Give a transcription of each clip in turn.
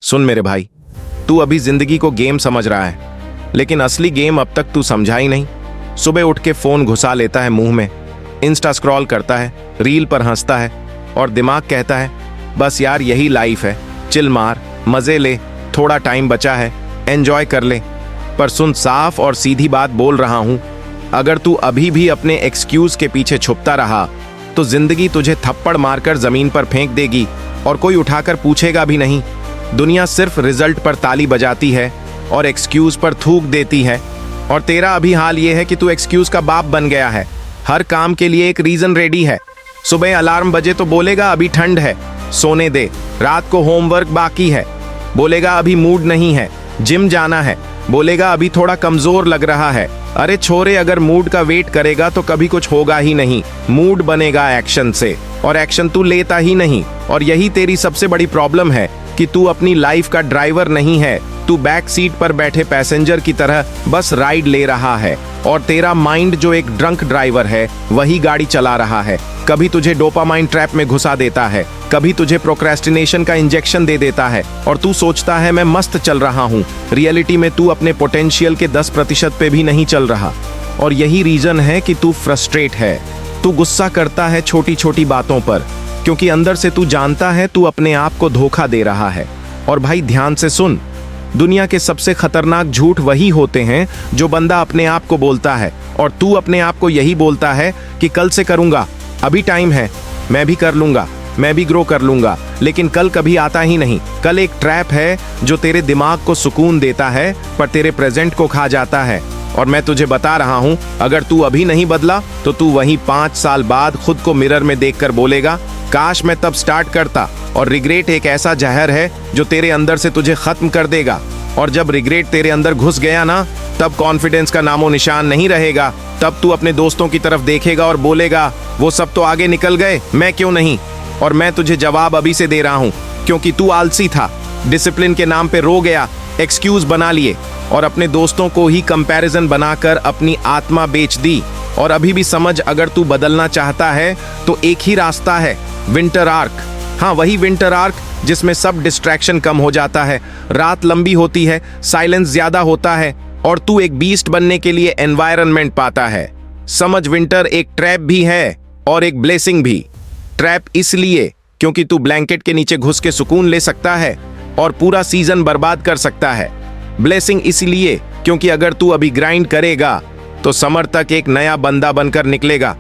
सुन मेरे भाई, तू अभी जिंदगी को गेम समझ रहा है, लेकिन असली गेम अब तक तू समझा ही नहीं। सुबह उठ के फोन घुसा लेता है मुंह में, इंस्टा स्क्रॉल करता है, रील पर हंसता है और दिमाग कहता है बस यार यही लाइफ है, चिल मार, मजे ले, थोड़ा टाइम बचा है, एंजॉय कर ले। पर सुन, साफ और सीधी बात बोल रहा हूं, अगर तू अभी भी अपने एक्सक्यूज के पीछे छुपता रहा तो जिंदगी तुझे थप्पड़ मारकर जमीन पर फेंक देगी और कोई उठाकर पूछेगा भी नहीं। दुनिया सिर्फ रिजल्ट पर ताली बजाती है और एक्सक्यूज पर थूक देती है। और तेरा अभी हाल ये है कि तू एक्सक्यूज का बाप बन गया है। हर काम के लिए एक रीजन रेडी है। सुबह अलार्म बजे तो बोलेगा अभी ठंड है, सोने दे। रात को होमवर्क बाकी है, बोलेगा अभी मूड नहीं है। जिम जाना है, बोलेगा अभी थोड़ा कमजोर लग रहा है। अरे छोरे, अगर मूड का वेट करेगा तो कभी कुछ होगा ही नहीं। मूड बनेगा एक्शन से, और एक्शन तू लेता ही नहीं। और यही तेरी सबसे बड़ी प्रॉब्लम है कि तू अपनी लाइफ का ड्राइवर नहीं है। तू बैक सीट पर बैठे पैसेंजर की तरह बस राइड ले रहा है, और तेरा माइंड जो एक ड्रंक ड्राइवर है वही गाड़ी चला रहा है। कभी तुझे डोपामाइन ट्रैप में घुसा देता है, कभी तुझे प्रोक्रेस्टिनेशन का इंजेक्शन दे देता है, और तू सोचता है मैं मस्त चल रहा हूँ। रियलिटी में तू अपने पोटेंशियल के 10% पे भी नहीं चल रहा। और यही रीजन है कि तू फ्रस्ट्रेट है। तू गुस्सा करता है छोटी छोटी बातों पर, क्योंकि अंदर से तू जानता है तू अपने आप को धोखा दे रहा है। और भाई ध्यान से सुन, दुनिया के सबसे खतरनाक झूठ वही होते हैं जो बंदा अपने आप को बोलता है। और तू अपने आप को यही बोलता है कि कल से करूंगा, अभी टाइम है, मैं भी कर लूंगा, मैं भी ग्रो कर लूंगा। लेकिन कल कभी आता ही नहीं। कल एक ट्रैप है जो तेरे दिमाग को सुकून देता है पर तेरे प्रेजेंट को खा जाता है। और मैं तुझे बता रहा हूं, अगर तू अभी नहीं बदला तो तू वहीं 5 साल बाद खुद को मिरर में देखकर बोलेगा काश मैं तब स्टार्ट करता। और रिग्रेट एक ऐसा जहर है जो तेरे अंदर से तुझे खत्म कर देगा। और जब रिग्रेट तेरे अंदर घुस गया ना, तब कॉन्फिडेंस का नामो निशान नहीं रहेगा। तब तू अपने दोस्तों की तरफ देखेगा और बोलेगा वो सब तो आगे निकल गए, मैं क्यों नहीं। और मैं तुझे जवाब अभी से दे रहा हूं, क्योंकि तू आलसी था, डिसिप्लिन के नाम पे रो गया, एक्सक्यूज बना लिए और अपने दोस्तों को ही कंपैरिजन बनाकर अपनी आत्मा बेच दी। और अभी भी समझ, अगर तू बदलना चाहता है तो एक ही रास्ता है, विंटर आर्क। हाँ, वही विंटर आर्क जिसमें सब डिस्ट्रैक्शन कम हो जाता है, रात लंबी होती है, साइलेंस ज्यादा होता है, और तू एक बीस्ट बनने के लिए एनवायरनमेंट पाता है। समझ, विंटर एक ट्रैप भी है और एक ब्लेसिंग भी। ट्रैप इसलिए क्योंकि तू ब्लैंकेट के नीचे घुस के सुकून ले सकता है और पूरा सीजन बर्बाद कर सकता है। ब्लेसिंग इसलिए क्योंकि अगर तू अभी ग्राइंड करेगा तो समर तक एक नया बंदा बनकर निकलेगा।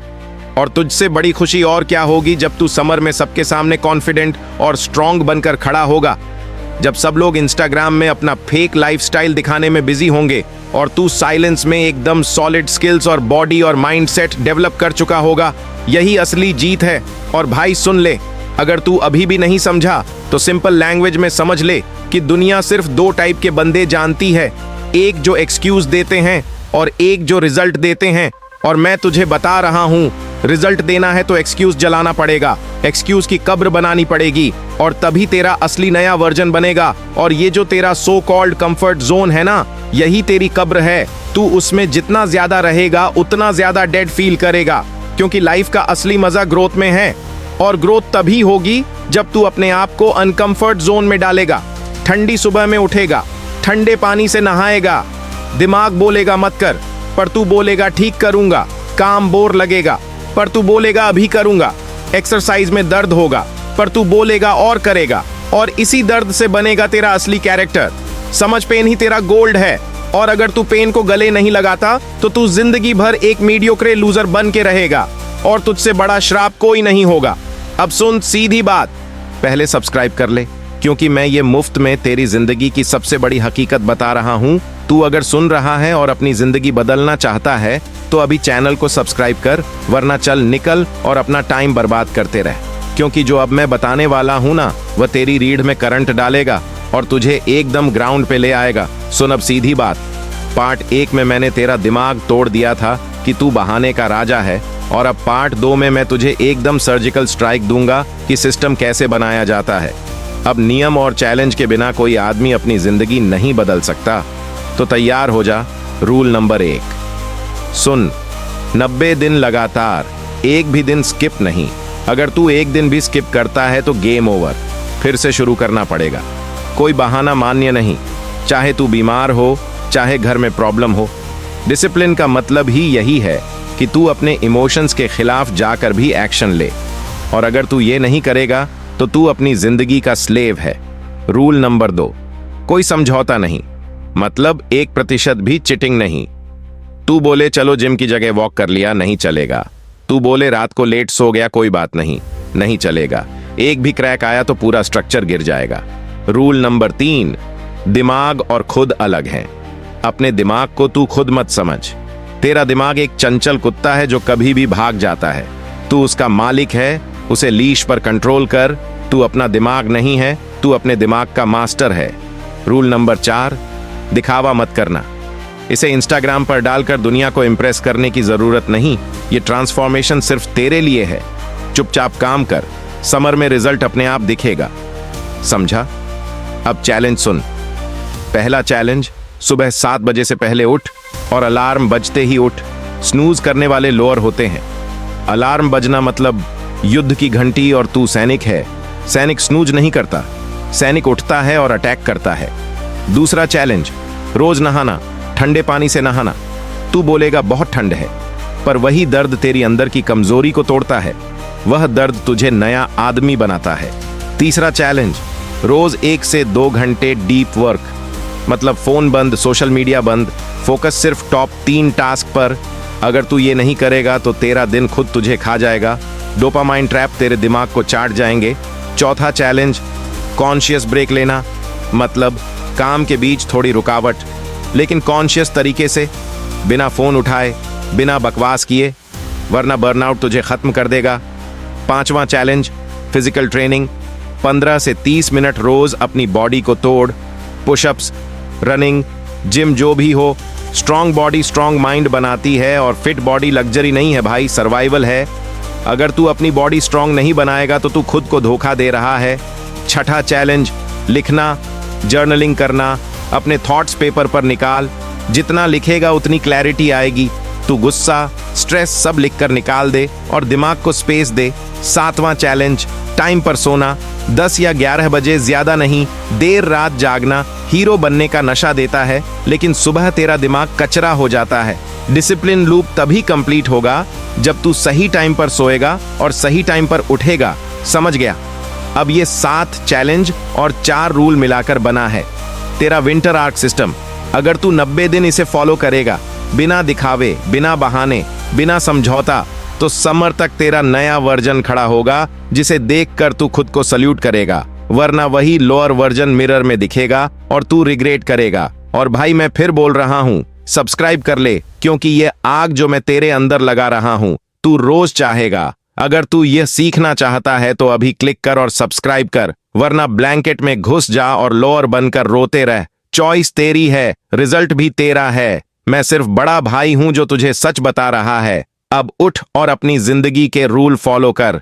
और तुझसे बड़ी खुशी और क्या होगी जब तू समर में सबके सामने कॉन्फिडेंट और स्ट्रांग बनकर खड़ा होगा। जब सब लोग इंस्टाग्राम में अपना फेक लाइफस्टाइल दिखाने में बिजी होंगे और तू साइलेंस में एकदम सॉलिड स्किल्स और बॉडी और माइंडसेट डेवलप कर चुका होगा। यही असली जीत है। और भाई सुन ले, अगर तू अभी भी नहीं समझा तो सिंपल लैंग्वेज में समझ ले कि दुनिया सिर्फ 2 टाइप के बंदे जानती है, एक जो एक्सक्यूज देते हैं और एक जो रिजल्ट देते हैं। और मैं तुझे बता रहा हूं, रिजल्ट देना है तो एक्सक्यूज जलाना पड़ेगा, एक्सक्यूज की कब्र बनानी पड़ेगी, और तभी तेरा असली नया वर्जन बनेगा। और ये जो तेरा सो कॉल्ड कंफर्ट जोन है ना, यही तेरी कब्र है। तू उसमें जितना ज्यादा रहेगा उतना ज्यादा डेड फील करेगा, क्योंकि लाइफ का असली मजा ग्रोथ में है। और ग्रोथ तभी होगी जब तू अपने आप को अनकंफर्ट जोन में डालेगा। ठंडी सुबह में उठेगा, ठंडे पानी से नहाएगा, दिमाग बोलेगा मत कर, पर तू बोलेगा ठीक करूंगा। काम बोर लगेगा, पर तू बोलेगा अभी करूंगा। एक्सरसाइज में दर्द होगा, पर तू बोलेगा और करेगा। और इसी दर्द से बनेगा तेरा असली कैरेक्टर। समझ, पेन ही तेरा गोल्ड है। और अगर तू पेन को गले नहीं लगाता तो तू जिंदगी भर एक मीडियोक्रे लूजर बन के रहेगा, और तुझसे बड़ा श्राप कोई नहीं होगा। अब सुन सीधी बात, पहले सब्सक्राइब कर ले, क्योंकि मैं ये मुफ्त में तेरी जिंदगी की सबसे बड़ी हकीकत बता रहा हूं। तू अगर सुन रहा है और अपनी जिंदगी बदलना चाहता है तो अभी चैनल को सब्सक्राइब कर, वरना चल निकल और अपना टाइम बर्बाद करते रह। क्योंकि जो अब मैं बताने वाला हूं ना, वह तेरी रीढ़ में करंट डालेगा और तुझे एकदम ग्राउंड पे ले आएगा। सुन अब सीधी बात, पार्ट 1 में मैंने तेरा दिमाग तोड़ दिया था कि तू बहाने का राजा है, और अब पार्ट 2 में मैं तुझे एकदम सर्जिकल स्ट्राइक दूंगा कि सिस्टम कैसे बनाया जाता है। अब नियम और चैलेंज के बिना कोई आदमी अपनी जिंदगी नहीं बदल सकता। तो तैयार हो जा। रूल नंबर 1, सुन, 90 दिन लगातार, एक भी दिन स्किप नहीं। अगर तू एक दिन भी स्किप करता है तो गेम ओवर, फिर से शुरू करना पड़ेगा। कोई बहाना मान्य नहीं, चाहे तू बीमार हो, चाहे घर में प्रॉब्लम हो। डिसिप्लिन का मतलब ही यही है कि तू अपने इमोशंस के खिलाफ जाकर भी एक्शन ले, और अगर तू ये नहीं करेगा तो तू अपनी जिंदगी का स्लेव है। रूल नंबर 2, कोई समझौता नहीं, मतलब 1% भी चिटिंग नहीं। तू बोले चलो जिम की जगह वॉक कर लिया, नहीं चलेगा। तू बोले रात को लेट सो गया, कोई बात नहीं, नहीं चलेगा। एक भी क्रैक आया तो पूरा स्ट्रक्चर गिर जाएगा। रूल नंबर 3, दिमाग और खुद अलग हैं। अपने दिमाग को तू खुद मत समझ। तेरा दिमाग एक चंचल कुत्ता है जो कभी भी भाग जाता है। तू उसका मालिक है, उसे लीश पर कंट्रोल कर। तू अपना दिमाग नहीं है, तू अपने दिमाग का मास्टर है। रूल नंबर 4, दिखावा मत करना। इसे इंस्टाग्राम पर डालकर दुनिया को इंप्रेस करने की जरूरत नहीं। ये ट्रांसफॉर्मेशन सिर्फ तेरे लिए है। चुपचाप काम कर, समर में रिजल्ट अपने आप दिखेगा। समझा? अब चैलेंज सुन। पहला चैलेंज, सुबह 7 बजे से पहले उठ और अलार्म बजते ही उठ। स्नूज करने वाले लोअर होते हैं। अलार्म बजना मतलब युद्ध की घंटी, और तू सैनिक है। सैनिक स्नूज नहीं करता, सैनिक उठता है और अटैक करता है। दूसरा चैलेंज, रोज नहाना, ठंडे पानी से नहाना। तू बोलेगा बहुत ठंड है, पर वही दर्द तेरी अंदर की कमजोरी को तोड़ता है। वह दर्द तुझे नया आदमी बनाता है। तीसरा चैलेंज, रोज 1 से 2 घंटे डीप वर्क, मतलब फोन बंद, सोशल मीडिया बंद, फोकस सिर्फ टॉप 3 टास्क पर। अगर तू ये नहीं करेगा तो तेरा दिन खुद तुझे खा जाएगा। डोपामाइन ट्रैप तेरे दिमाग को चाट जाएंगे। चौथा चैलेंज, कॉन्शियस ब्रेक लेना, मतलब काम के बीच थोड़ी रुकावट, लेकिन कॉन्शियस तरीके से, बिना फोन उठाए, बिना बकवास किए, वरना बर्नआउट तुझे खत्म कर देगा। पांचवा चैलेंज, फिजिकल ट्रेनिंग, 15 से 30 मिनट रोज अपनी बॉडी को तोड़। पुशअप्स, रनिंग, जिम, जो भी हो। स्ट्रांग बॉडी स्ट्रांग माइंड बनाती है, और फिट बॉडी लग्जरी नहीं है भाई, सर्वाइवल है। अगर तू अपनी बॉडी स्ट्रांग नहीं बनाएगा तो तू खुद को धोखा दे रहा है। छठा चैलेंज, लिखना, जर्नलिंग करना, अपने थॉट्स पेपर पर निकाल। जितना लिखेगा उतनी क्लैरिटी आएगी। तू गुस्सा, स्ट्रेस सब लिखकर निकाल दे और दिमाग को स्पेस दे। सातवां चैलेंज, टाइम पर सोना, 10 या 11 बजे, ज्यादा नहीं। देर रात जागना हीरो बनने का नशा देता है, लेकिन सुबह तेरा दिमाग कचरा हो जाता है। डिसिप्लिन लूप तभी कंप्लीट होगा जब तू सही टाइम पर सोएगा और सही टाइम पर उठेगा। समझ गया? अब ये 7 चैलेंज और 4 रूल मिलाकर बना है तेरा विंटर आर्क सिस्टम। अगर तू 90 दिन इसे फॉलो करेगा, बिना दिखावे, बिना बहाने, बिना समझौता, तो समर तक तेरा नया वर्जन खड़ा होगा, जिसे देखकर तू खुद को सल्यूट करेगा। वरना वही लोअर वर्जन मिरर में दिखेगा और तू रिग्रेट करेगा। और भाई मैं फिर बोल रहा हूं, सब्सक्राइब कर ले, क्योंकि ये आग जो मैं तेरे अंदर लगा रहा हूं तू रोज चाहेगा। अगर तू यह सीखना चाहता है तो अभी क्लिक कर और सब्सक्राइब कर, वरना ब्लैंकेट में घुस जा और लोअर बनकर रोते रह। चॉइस तेरी है, रिजल्ट भी तेरा है। मैं सिर्फ बड़ा भाई हूं जो तुझे सच बता रहा है। अब उठ और अपनी जिंदगी के रूल फॉलो कर।